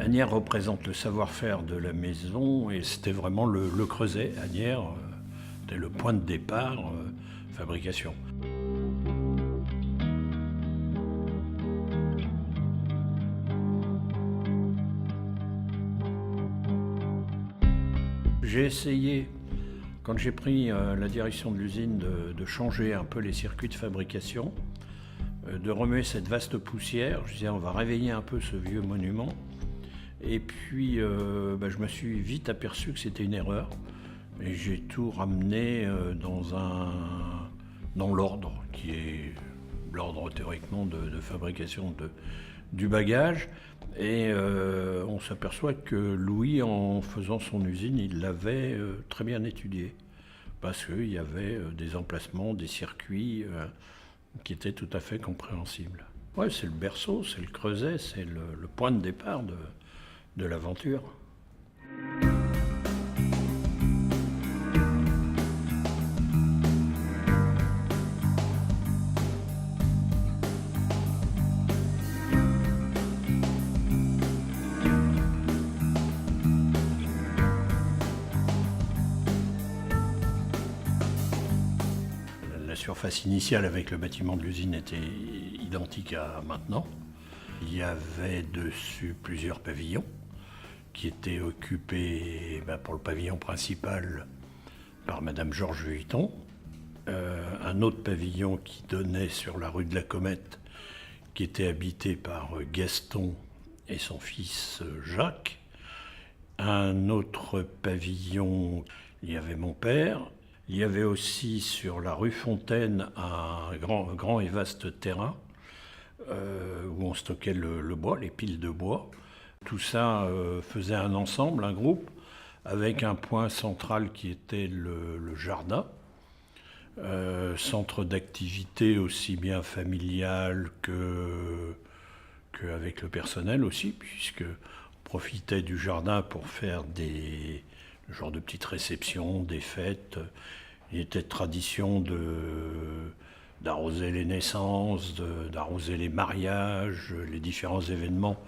Asnières représente le savoir-faire de la maison et c'était vraiment le creuset. Asnières, c'était le point de départ, fabrication. J'ai essayé, quand j'ai pris la direction de l'usine, de changer un peu les circuits de fabrication, de remuer cette vaste poussière. Je disais, on va réveiller un peu ce vieux monument. Et puis, je me suis vite aperçu que c'était une erreur. Et j'ai tout ramené dans l'ordre, qui est l'ordre théoriquement de fabrication du bagage. Et on s'aperçoit que Louis, en faisant son usine, il l'avait très bien étudié. Parce qu'il y avait des emplacements, des circuits qui étaient tout à fait compréhensibles. Ouais, c'est le berceau, c'est le creuset, c'est le point de départ de l'aventure. La surface initiale avec le bâtiment de l'usine était identique à maintenant. Il y avait dessus plusieurs pavillons qui étaient occupés pour le pavillon principal par Madame Georges Vuitton, un autre pavillon qui donnait sur la rue de la Comète qui était habité par Gaston et son fils Jacques, un autre pavillon, il y avait mon père. Il y avait aussi sur la rue Fontaine un grand et vaste terrain où on stockait le bois, les piles de bois. Tout ça faisait un ensemble, un groupe, avec un point central qui était le jardin, centre d'activité aussi bien familial qu'avec le personnel aussi, puisque on profitait du jardin pour faire le genre de petites réceptions, des fêtes. Il était de tradition d'arroser les naissances, d'arroser les mariages, les différents événements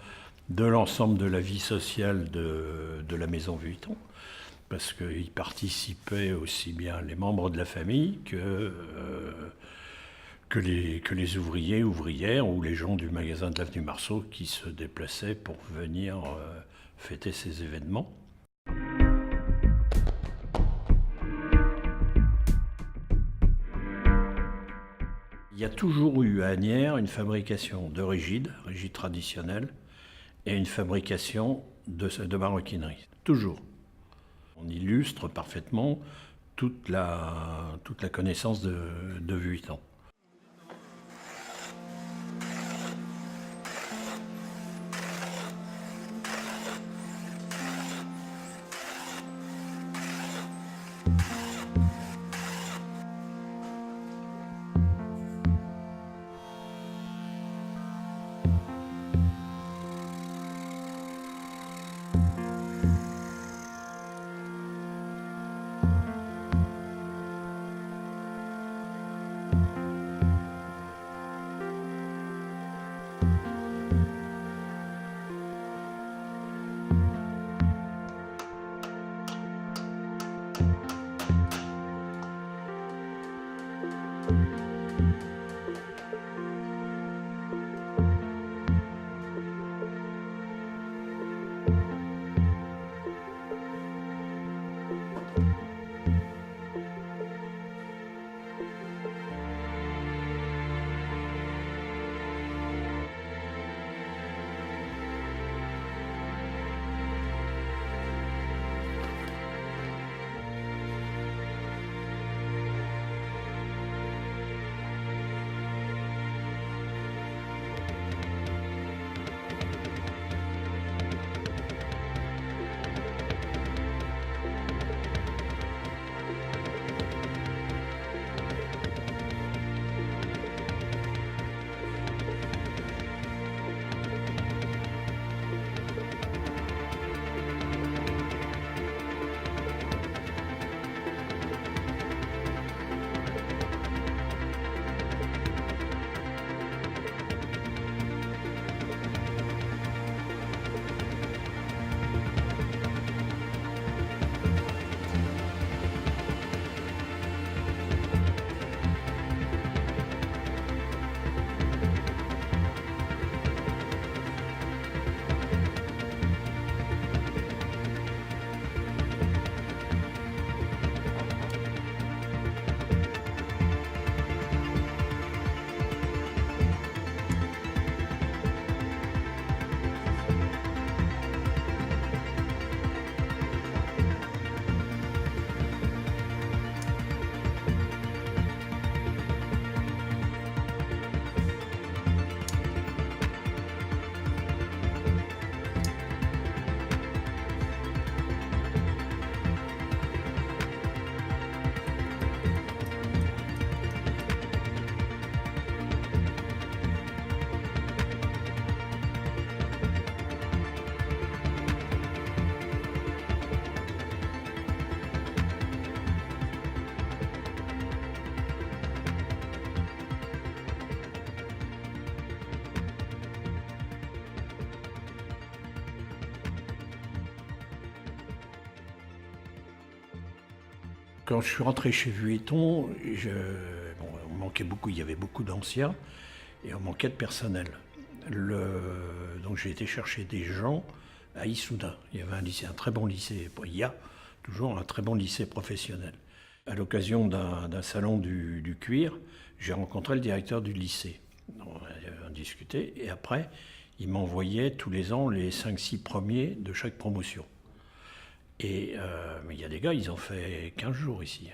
de l'ensemble de la vie sociale de la maison Vuitton, parce qu'ils participaient aussi bien les membres de la famille que les ouvriers, ouvrières ou les gens du magasin de l'avenue Marceau qui se déplaçaient pour venir fêter ces événements. Il y a toujours eu à Asnières une fabrication de rigide traditionnelle, et une fabrication de maroquinerie. Toujours. On illustre parfaitement toute la connaissance de Vuitton. Quand je suis rentré chez Vuitton, on manquait beaucoup, il y avait beaucoup d'anciens et on manquait de personnel. Donc j'ai été chercher des gens à Issoudun. Il y avait un lycée, un très bon lycée. Il y a toujours un très bon lycée professionnel. À l'occasion d'un salon du cuir, j'ai rencontré le directeur du lycée. On a discuté et après, il m'envoyait tous les ans les 5-6 premiers de chaque promotion. Mais il y a des gars, ils ont fait 15 jours ici.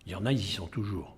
Il y en a, ils y sont toujours.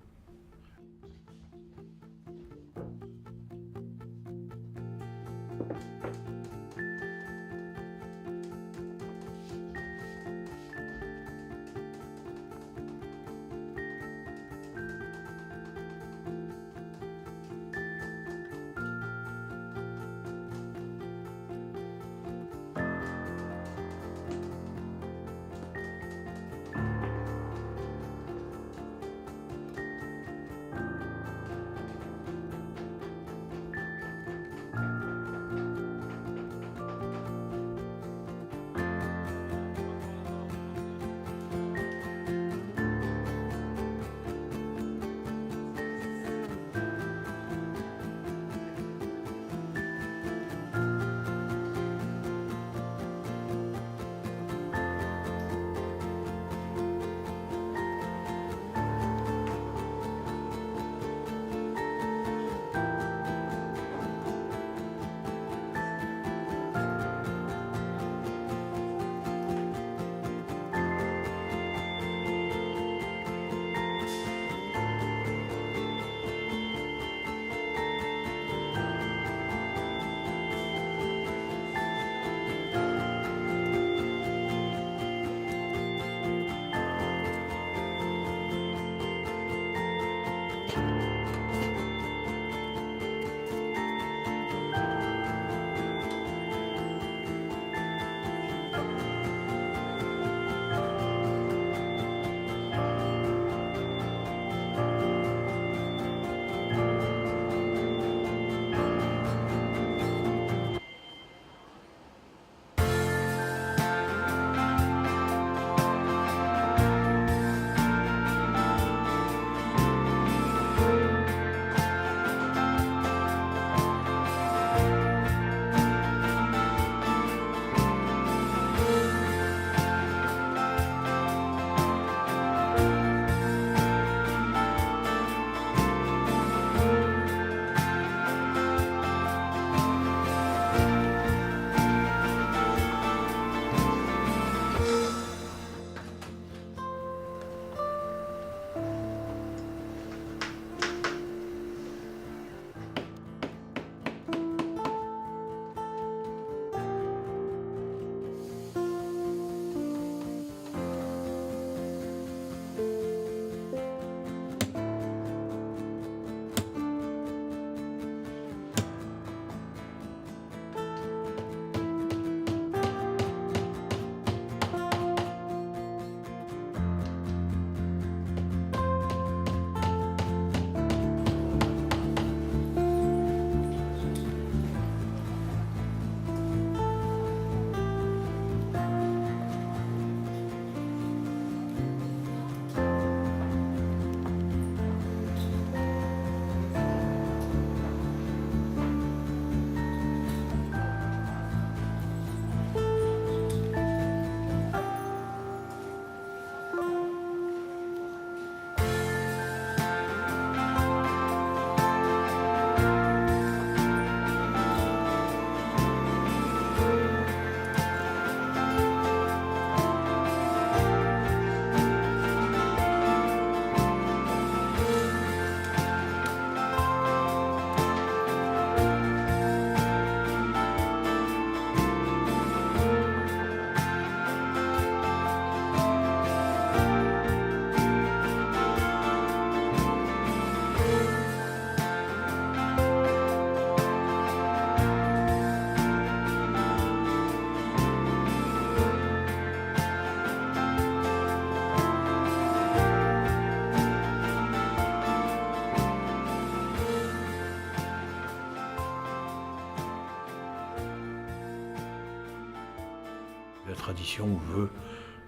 La tradition veut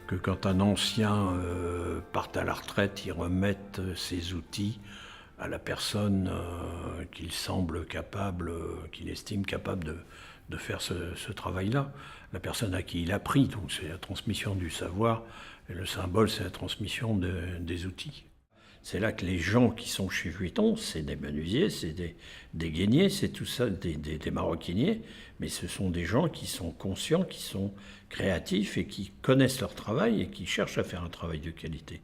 que quand un ancien part à la retraite, il remette ses outils à la personne qu'il semble capable, qu'il estime capable de faire ce travail-là. La personne à qui il a pris, donc c'est la transmission du savoir, et le symbole c'est la transmission des outils. C'est là que les gens qui sont chez Vuitton, c'est des menuisiers, c'est des gainiers, c'est tout ça, des maroquiniers, mais ce sont des gens qui sont conscients, qui sont créatifs et qui connaissent leur travail et qui cherchent à faire un travail de qualité.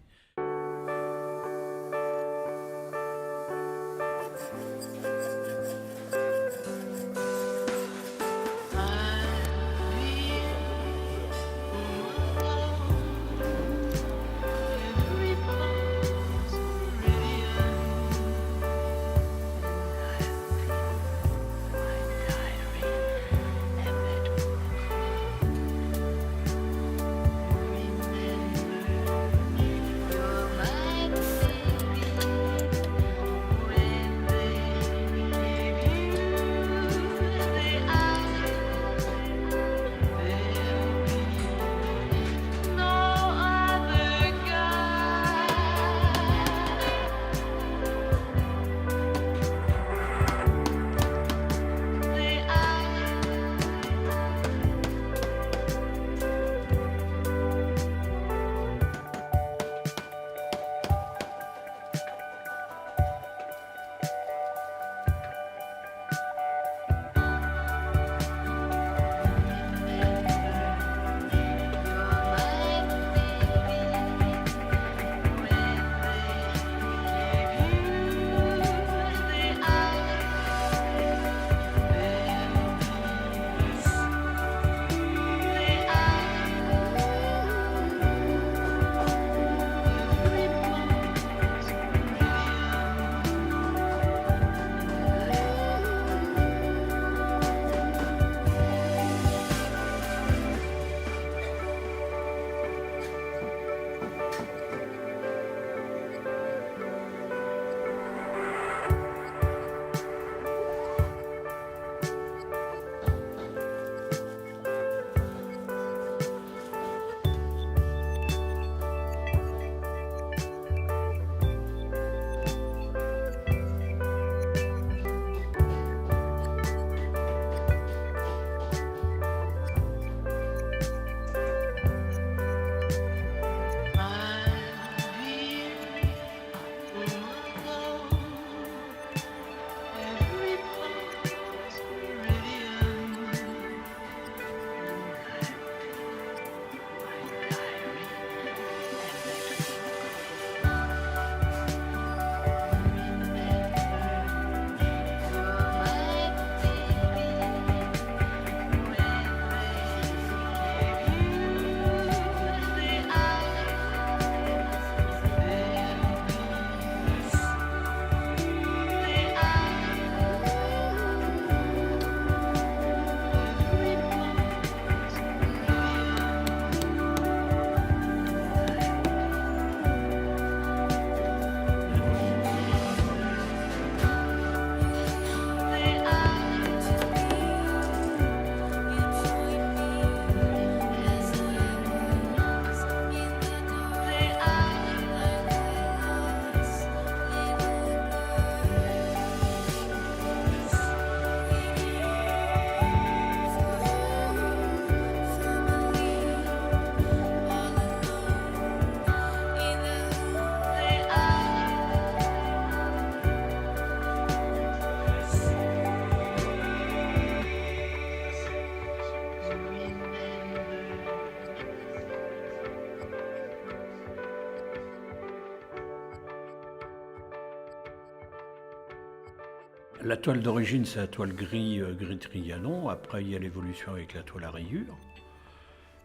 La toile d'origine, c'est la toile gris Trianon. Après, il y a l'évolution avec la toile à rayures.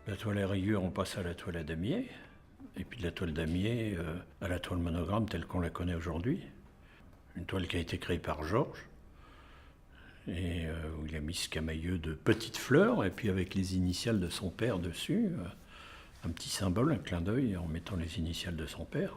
La toile à rayures, on passe à la toile à damier. Et puis de la toile damier à la toile monogramme telle qu'on la connaît aujourd'hui. Une toile qui a été créée par Georges. Et où il a mis ce camailleux de petites fleurs. Et puis avec les initiales de son père dessus. Un petit symbole, un clin d'œil en mettant les initiales de son père.